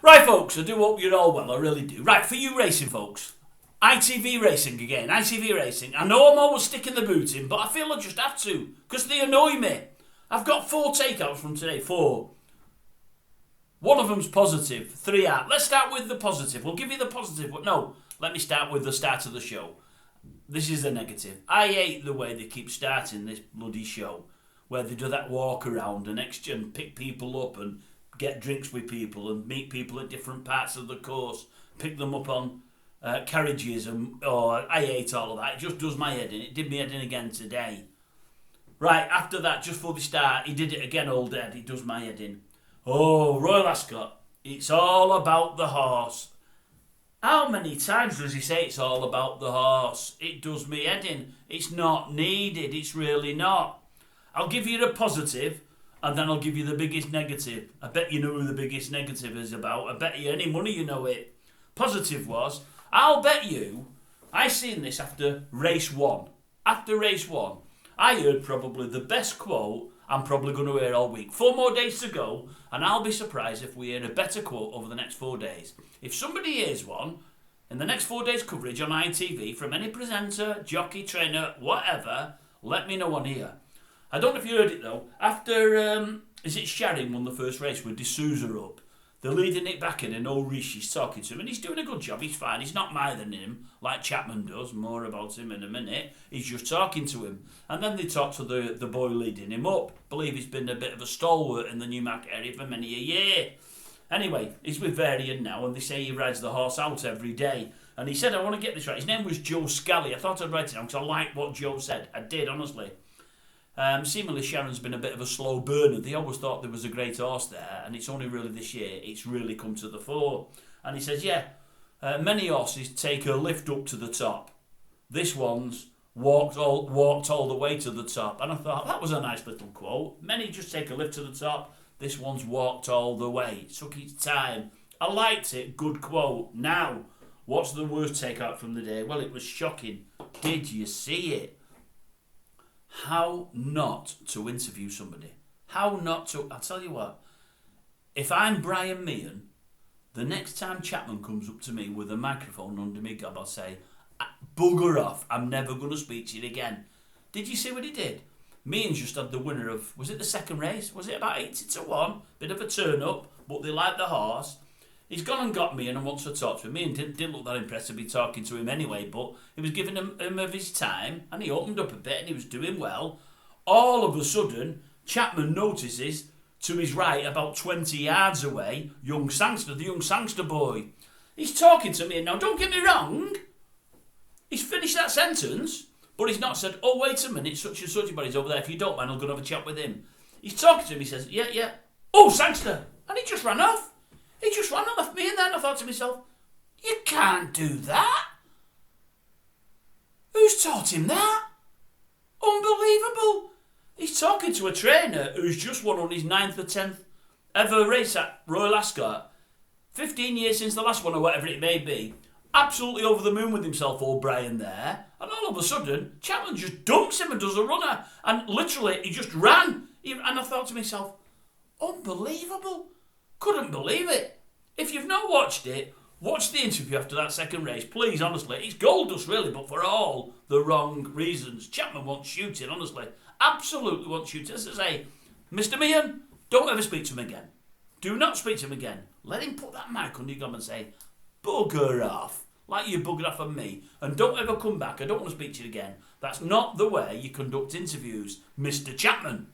Right, folks, I do hope you're all well, I really do. Right, for you racing folks, ITV racing again, ITV racing. I know I'm always sticking the boot in, but I feel I just have to, because they annoy me. I've got 4 takeouts from today, 4. One of them's positive, 3 out. Let's start with the positive. We'll give you the positive, but no, let me start with the start of the show. This is the negative. I hate the way they keep starting this bloody show, where they do that walk around and pick people up and get drinks with people and meet people at different parts of the course, pick them up on carriages, and I hate all of that. It just does my head in. It did me head in again today. Right, after that, just before the start, he did it again, old Ed. It does my head in. Oh, Royal Ascot, it's all about the horse. How many times does he say it's all about the horse? It does me head in. It's not needed, it's really not. I'll give you the positive, and then I'll give you the biggest negative. I bet you know who the biggest negative is about. I bet you any money you know it. Positive was, I'll bet you, I seen this after race 1. After race 1, I heard probably the best quote I'm probably going to hear all week. 4 more days to go, and I'll be surprised if we hear a better quote over the next 4 days. If somebody hears one in the next 4 days' coverage on ITV from any presenter, jockey, trainer, whatever, let me know on here. I don't know if you heard it though. After, is it Sharon won the first race with D'Souza up? They're leading it back in and old Rishi's talking to him and he's doing a good job, he's fine. He's not mithering him like Chapman does. More about him in a minute. He's just talking to him. And then they talk to the boy leading him up. Believe he's been a bit of a stalwart in the Newmarket area for many a year. Anyway, he's with Varian now and they say he rides the horse out every day. And he said, I want to get this right. His name was Joe Scally. I thought I'd write it down because I liked what Joe said. I did, honestly. Seemingly Sharon's been a bit of a slow burner. They always thought there was a great horse there, and it's only really this year it's really come to the fore. And he says, many horses take a lift up to the top. This one's walked all the way to the top. And I thought, that was a nice little quote. Many just take a lift to the top. This one's walked all the way. It took its time. I liked it. Good quote. Now, what's the worst takeout from the day? Well, it was shocking. Did you see it? How not to interview somebody. How not to... I'll tell you what. If I'm Brian Meehan, the next time Chapman comes up to me with a microphone under me gob, I'll say, bugger off. I'm never going to speak to you again. Did you see what he did? Meehan just had the winner of... Was it the second race? Was it about 80-1? Bit of a turn-up, but they liked the horse. He's gone and got me and wants to talk to him. Me and didn't look that impressed to be talking to him anyway, but he was giving him of his time and he opened up a bit and he was doing well. All of a sudden, Chapman notices to his right, about 20 yards away, the young sangster boy. He's talking to me and now, don't get me wrong, he's finished that sentence, but he's not said, oh, wait a minute, such and such, but he's over there. If you don't mind, I'll go and have a chat with him. He's talking to him, he says, yeah. Oh, sangster. And he just ran off. He just ran and left me in there and I thought to myself, you can't do that. Who's taught him that? Unbelievable. He's talking to a trainer who's just won on his 9th or 10th ever race at Royal Ascot. 15 years since the last one or whatever it may be. Absolutely over the moon with himself, old Brian there. And all of a sudden, Chapman just dumps him and does a runner. And literally, he just ran. And I thought to myself, unbelievable. Couldn't believe it. If you've not watched it, watch the interview after that second race. Please, honestly. It's gold dust, really, but for all the wrong reasons. Chapman wants shooting, honestly. Absolutely wants shooting. As I say, Mr. Meehan, don't ever speak to him again. Do not speak to him again. Let him put that mic under your gum and say, bugger off. Like you buggered off on me. And don't ever come back. I don't want to speak to you again. That's not the way you conduct interviews, Mr. Chapman.